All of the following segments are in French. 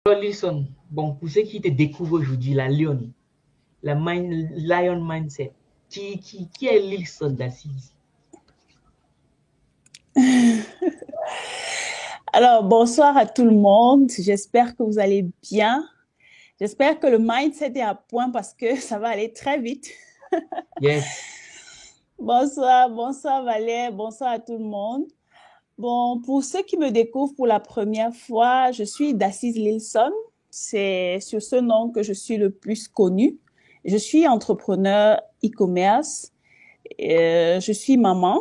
Alors, Listen, bon, pour ceux qui te découvrent aujourd'hui, Lion Mindset, qui est Lilson d'Assise? Alors, bonsoir à tout le monde. J'espère que vous allez bien. J'espère que le mindset est à point parce que ça va aller très vite. Yes. Bonsoir, bonsoir Valère, bonsoir à tout le monde. Bon, pour ceux qui me découvrent pour la première fois, je suis Dacize Lilson. C'est sur ce nom que je suis le plus connue. Je suis entrepreneur e-commerce. Je suis maman.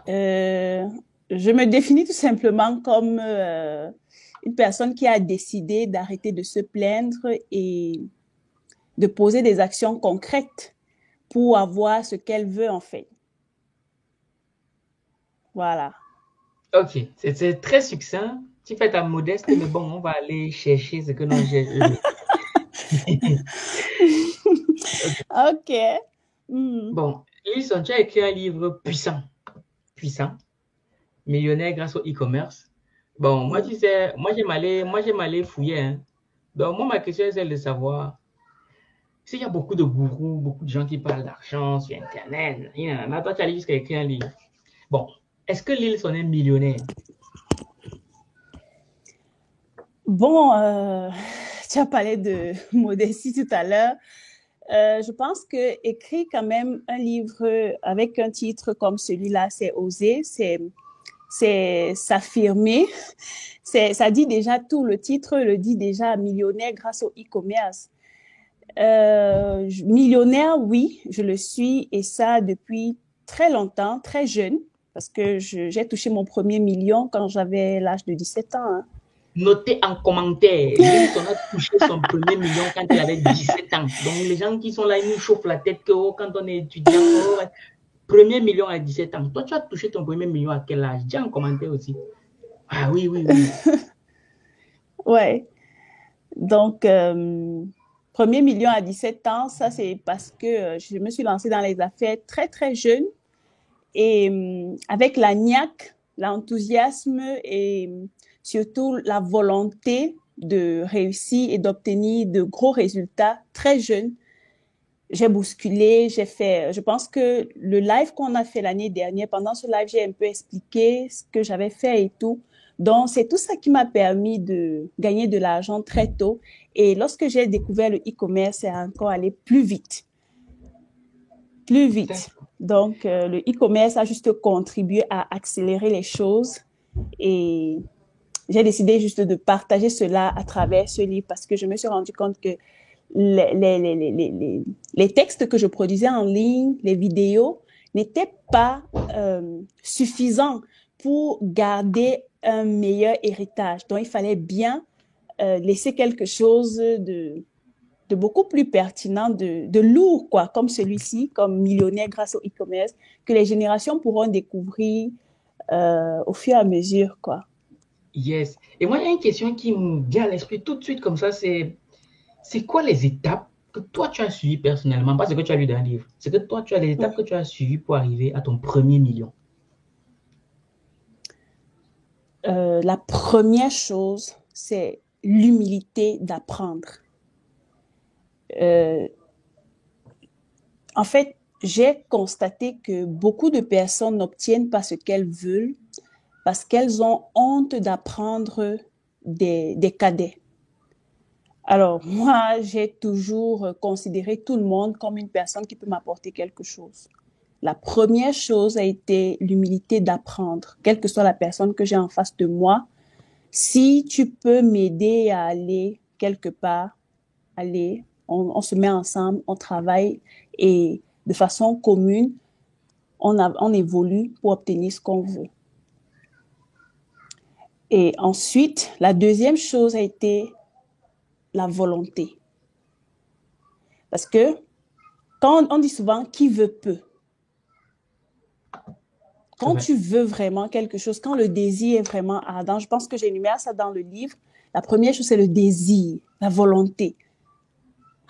Euh, je me définis tout simplement comme une personne qui a décidé d'arrêter de se plaindre et de poser des actions concrètes pour avoir ce qu'elle veut en fait. Voilà. Ok, c'est très succinct. Tu fais ta modeste, mais bon, on va aller chercher ce que l'on cherche. Ok. Ok. Hmm. Bon, Lilson, tu as écrit un livre puissant, puissant, millionnaire grâce au e-commerce. Bon, moi, tu sais, moi, j'aime aller fouiller, hein. Donc, moi, ma question est celle de savoir s'il y a beaucoup de gourous, beaucoup de gens qui parlent d'argent sur Internet. Toi, tu as juste écrit un livre. Bon, est-ce que Lilson est millionnaire? Bon, tu as parlé de modestie tout à l'heure. Je pense que écrire quand même un livre avec un titre comme celui-là, c'est oser, c'est s'affirmer. Ça dit déjà tout. Le titre le dit déjà, millionnaire grâce au e-commerce. Millionnaire, oui, je le suis et ça depuis très longtemps, très jeune, parce que j'ai touché mon premier million quand j'avais l'âge de 17 ans. Hein. Notez en commentaire, Lilson a touché son premier million quand elle avait 17 ans. Donc, les gens qui sont là, ils nous chauffent la tête que oh, quand on est étudiant, oh, premier million à 17 ans. Toi, tu as touché ton premier million à quel âge? Dis en commentaire aussi. Ah oui, oui, oui. Ouais. Donc, premier million à 17 ans, ça c'est parce que je me suis lancée dans les affaires très, très jeune et avec la niaque, l'enthousiasme et surtout la volonté de réussir et d'obtenir de gros résultats très jeune. J'ai bousculé, j'ai fait, je pense que le live qu'on a fait l'année dernière, pendant ce live, j'ai un peu expliqué ce que j'avais fait et tout. Donc, c'est tout ça qui m'a permis de gagner de l'argent très tôt. Et lorsque j'ai découvert le e-commerce, c'est encore allé plus vite, plus vite. Donc, le e-commerce a juste contribué à accélérer les choses et j'ai décidé juste de partager cela à travers ce livre parce que je me suis rendu compte que les, les, les, les, les, les textes que je produisais en ligne, les vidéos, n'étaient pas suffisants pour garder un meilleur héritage. Donc, il fallait bien laisser quelque chose de beaucoup plus pertinent, de lourd, quoi, comme celui-ci, comme millionnaire grâce au e-commerce, que les générations pourront découvrir au fur et à mesure, quoi. Yes. Et moi, il y a une question qui me vient à l'esprit tout de suite comme ça, c'est quoi les étapes que toi tu as suivies personnellement, pas ce que tu as lu dans un livre, c'est que toi tu as les étapes que tu as suivies pour arriver à ton premier million. La première chose, c'est l'humilité d'apprendre. Euh, En fait, j'ai constaté que beaucoup de personnes n'obtiennent pas ce qu'elles veulent parce qu'elles ont honte d'apprendre des cadets. Alors, moi, j'ai toujours considéré tout le monde comme une personne qui peut m'apporter quelque chose. La première chose a été l'humilité d'apprendre, quelle que soit la personne que j'ai en face de moi. Si tu peux m'aider à aller quelque part, allez, on se met ensemble, on travaille et de façon commune, on évolue pour obtenir ce qu'on veut. Et ensuite, la deuxième chose a été la volonté. Parce que quand on dit souvent qui veut peut, C'est quand vrai. tu veux vraiment quelque chose, quand le désir est vraiment ardent, je pense que j'énumère ça dans le livre. La première chose, c'est le désir, la volonté.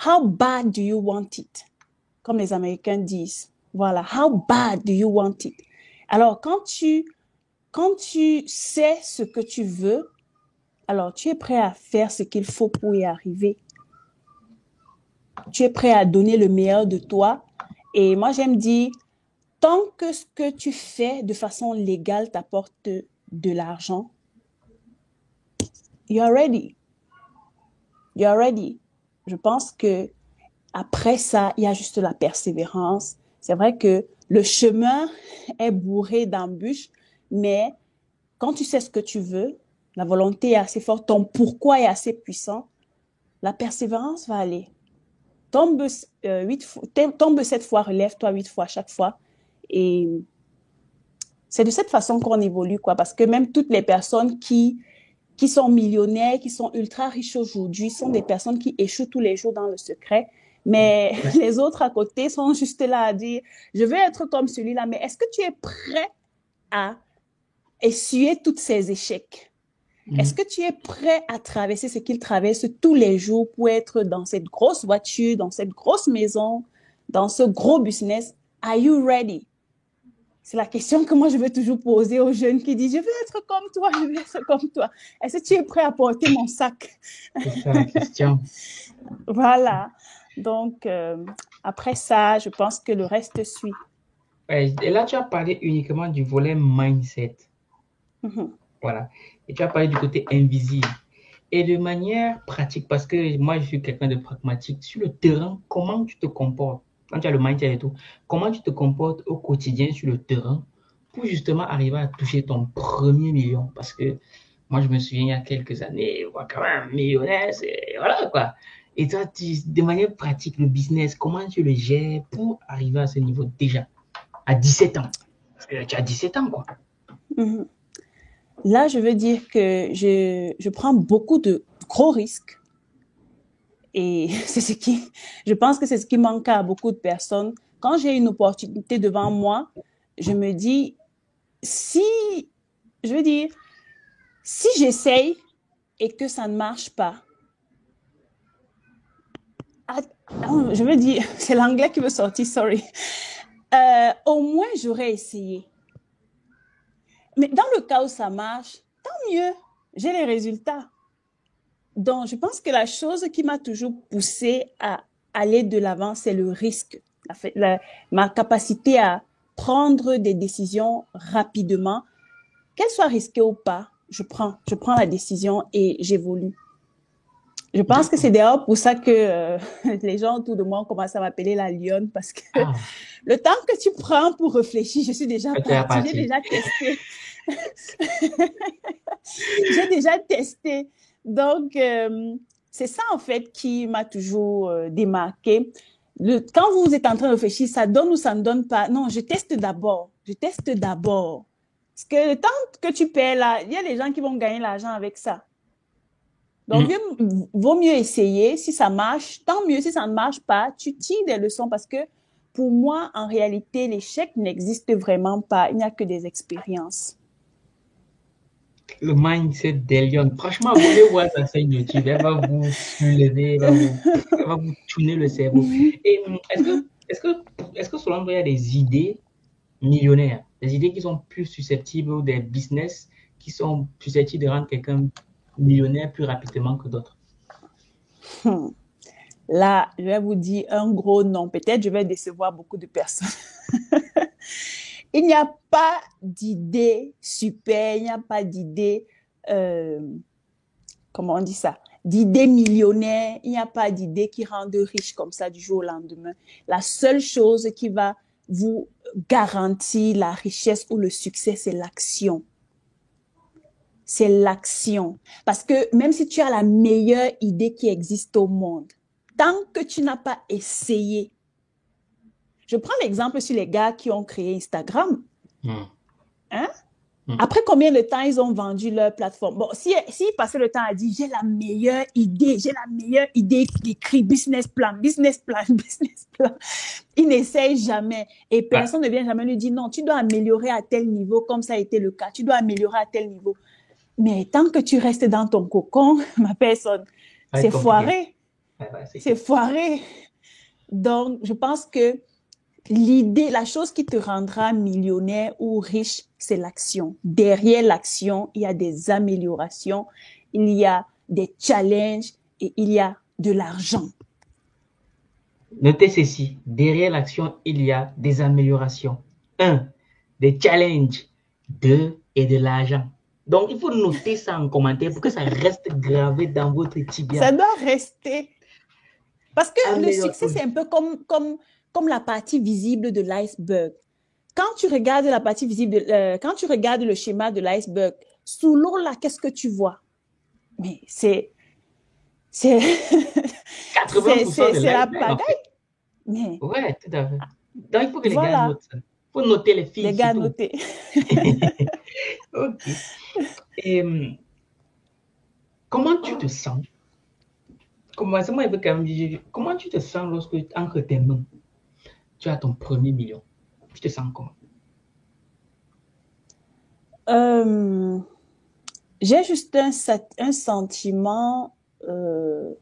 How bad do you want it? Comme les Américains disent. Voilà, how bad do you want it? Alors, quand tu sais ce que tu veux, alors tu es prêt à faire ce qu'il faut pour y arriver. Tu es prêt à donner le meilleur de toi. Et moi, j'aime dire, tant que ce que tu fais de façon légale t'apporte de l'argent, you're ready. You're ready. Je pense que après ça, il y a juste la persévérance. C'est vrai que le chemin est bourré d'embûches, mais quand tu sais ce que tu veux, la volonté est assez forte, ton pourquoi est assez puissant, la persévérance va aller. Tombe 7 fois, relève-toi 8 fois à chaque fois. Et c'est de cette façon qu'on évolue, quoi. Parce que même toutes les personnes qui sont millionnaires, qui sont ultra riches aujourd'hui, sont des personnes qui échouent tous les jours dans le secret. Mais les autres à côté sont juste là à dire, je veux être comme celui-là, mais est-ce que tu es prêt à essuyer tous ces échecs? Est-ce que tu es prêt à traverser ce qu'il traverse tous les jours pour être dans cette grosse voiture, dans cette grosse maison, dans ce gros business? Are you ready? C'est la question que moi je veux toujours poser aux jeunes qui disent, je veux être comme toi, je veux être comme toi. Est-ce que tu es prêt à porter mon sac? C'est ça la question. Voilà. Donc, après ça, je pense que le reste suit. Ouais, et là, tu as parlé uniquement du volet mindset. Voilà. Et tu as parlé du côté invisible. Et de manière pratique, parce que moi, je suis quelqu'un de pragmatique, sur le terrain, comment tu te comportes? Quand tu as le mindset et tout, comment tu te comportes au quotidien sur le terrain pour justement arriver à toucher ton premier million? Parce que moi, je me souviens, il y a quelques années, quand même, millionnaire, c'est... Voilà, quoi. Et toi, de manière pratique, le business, comment tu le gères pour arriver à ce niveau déjà, à 17 ans? Parce que tu as 17 ans, quoi. Là, je veux dire que je prends beaucoup de gros risques. Et je pense que c'est ce qui manque à beaucoup de personnes. Quand j'ai une opportunité devant moi, je me dis, si j'essaye et que ça ne marche pas, je veux dire, c'est l'anglais qui veut sortir, sorry. Au moins, j'aurais essayé. Mais dans le cas où ça marche, tant mieux, j'ai les résultats. Donc, je pense que la chose qui m'a toujours poussée à aller de l'avant, c'est le risque. Ma capacité à prendre des décisions rapidement, qu'elles soient risquées ou pas, je prends la décision et j'évolue. Je pense que c'est d'ailleurs pour ça que les gens autour de moi ont commencé à m'appeler la lionne, parce que le temps que tu prends pour réfléchir, je suis déjà partie, j'ai déjà testé. J'ai déjà testé. Donc, c'est ça, en fait, qui m'a toujours démarqué. Quand vous êtes en train de réfléchir, ça donne ou ça ne donne pas. Non, je teste d'abord. Je teste d'abord. Parce que le temps que tu paies là, il y a des gens qui vont gagner l'argent avec ça. Donc, vaut mieux essayer. Si ça marche, tant mieux. Si ça ne marche pas, tu tires des leçons, parce que pour moi, en réalité, l'échec n'existe vraiment pas. Il n'y a que des expériences. Le mindset d'Elion. Franchement, vous voulez voir ça sur YouTube, elle va vous soulever, elle va vous tourner le cerveau. Et est-ce que selon toi, il y a des idées millionnaires, des idées qui sont plus susceptibles, ou des business qui sont susceptibles de rendre quelqu'un millionnaire plus rapidement que d'autres? Là, je vais vous dire un gros non. Peut-être je vais décevoir beaucoup de personnes. Il n'y a pas d'idée super, il n'y a pas d'idée, comment on dit ça, d'idée millionnaire, il n'y a pas d'idée qui rende riche comme ça du jour au lendemain. La seule chose qui va vous garantir la richesse ou le succès, c'est l'action. C'est l'action. Parce que même si tu as la meilleure idée qui existe au monde, tant que tu n'as pas essayé. Je prends l'exemple sur les gars qui ont créé Instagram. Après combien de temps ils ont vendu leur plateforme? Bon, s'ils passaient le temps à dire, j'ai la meilleure idée d'écrire business plan. Ils n'essayent jamais. Et personne ne vient jamais lui dire, non, tu dois améliorer à tel niveau, comme ça a été le cas. Tu dois améliorer à tel niveau. Mais tant que tu restes dans ton cocon, ma personne, c'est foiré. C'est foiré. Donc, je pense que la chose qui te rendra millionnaire ou riche, c'est l'action. Derrière l'action, il y a des améliorations, il y a des challenges et il y a de l'argent. Notez ceci, derrière l'action, il y a des améliorations. Un, des challenges. Deux, et de l'argent. Donc, il faut noter ça en commentaire pour que ça reste gravé dans votre tibia. Ça doit rester. Parce que le succès, c'est un peu comme la partie visible de l'iceberg. Quand tu regardes la partie visible, quand tu regardes le schéma de l'iceberg, sous l'eau, là, qu'est-ce que tu vois? Mais c'est 80% de la l'iceberg, en pagaille. fait. Mais ouais, tout à fait. Donc, il faut que les voilà. gars notent ça. Il faut noter les filles. Les gars surtout. notés. Ok. Et comment tu te sens? Comment tu te sens lorsque, entre tes mains, tu as ton premier million? Tu te sens comment? J'ai juste un sentiment, je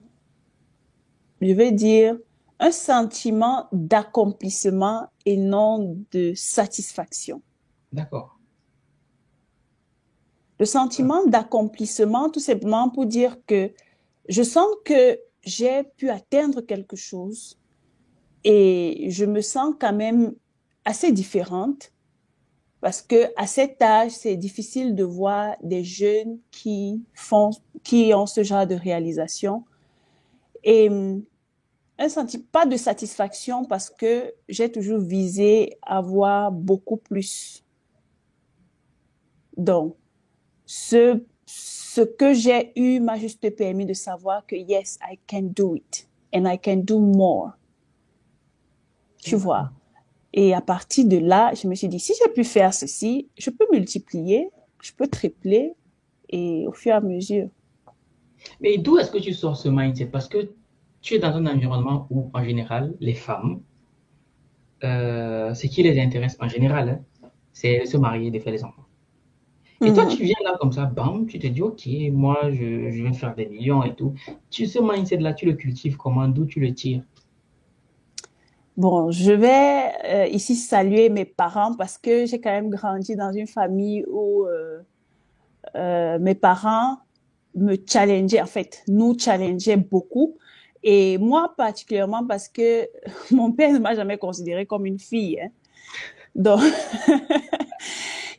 vais dire, un sentiment d'accomplissement et non de satisfaction. D'accord. Le sentiment d'accomplissement, tout simplement pour dire que je sens que j'ai pu atteindre quelque chose et je me sens quand même assez différente parce que à cet âge, c'est difficile de voir des jeunes qui ont ce genre de réalisation et pas de satisfaction parce que j'ai toujours visé avoir beaucoup plus. Donc, ce que j'ai eu m'a juste permis de savoir que yes, I can do it and I can do more. Tu vois. Et à partir de là, je me suis dit, si j'ai pu faire ceci, je peux multiplier, je peux tripler et au fur et à mesure. Mais d'où est-ce que tu sors ce mindset? Parce que tu es dans un environnement où, en général, les femmes, ce qui les intéresse en général, hein, c'est de se marier, de faire des enfants. Et toi, tu viens là comme ça, bam, tu te dis, ok, moi, je vais faire des millions et tout. Ce mindset-là, tu le cultives comment? D'où tu le tires? Bon, je vais ici saluer mes parents parce que j'ai quand même grandi dans une famille où mes parents me challengeaient, en fait, nous challengeaient beaucoup. Et moi, particulièrement parce que mon père ne m'a jamais considérée comme une fille. Hein. Donc,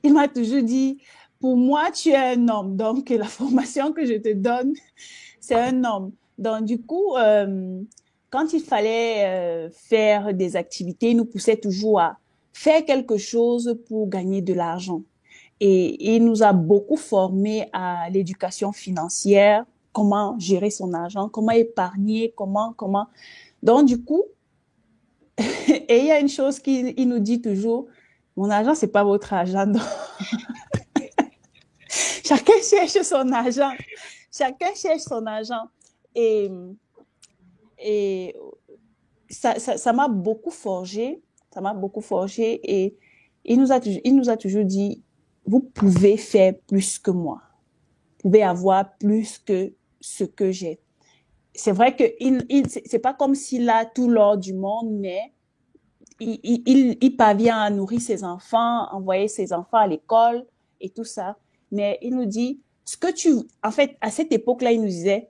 il m'a toujours dit, pour moi, tu es un homme. Donc, la formation que je te donne, c'est un homme. Donc, du coup, quand il fallait faire des activités, il nous poussait toujours à faire quelque chose pour gagner de l'argent. Et il nous a beaucoup formés à l'éducation financière, comment gérer son argent, comment épargner, comment. Donc, du coup, et il y a une chose qu'il nous dit toujours, mon argent, c'est pas votre argent. Donc, chacun cherche son argent. Chacun cherche son argent. Et ça m'a beaucoup forgé. Ça m'a beaucoup forgé. Et il nous a toujours dit, vous pouvez faire plus que moi. Vous pouvez avoir plus que ce que j'ai. C'est vrai que c'est pas comme s'il a tout l'or du monde, mais il parvient à nourrir ses enfants, envoyer ses enfants à l'école et tout ça. Mais il nous dit, en fait, à cette époque-là, il nous disait,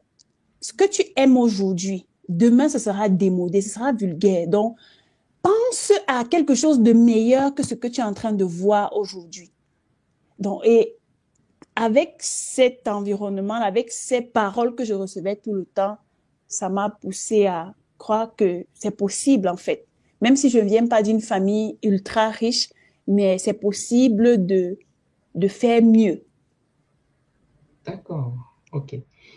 ce que tu aimes aujourd'hui, demain, ce sera démodé, ce sera vulgaire. Donc, pense à quelque chose de meilleur que ce que tu es en train de voir aujourd'hui. Donc, et avec cet environnement, avec ces paroles que je recevais tout le temps, ça m'a poussé à croire que c'est possible, en fait. Même si je ne viens pas d'une famille ultra riche, mais c'est possible de faire mieux. D'accord, ok.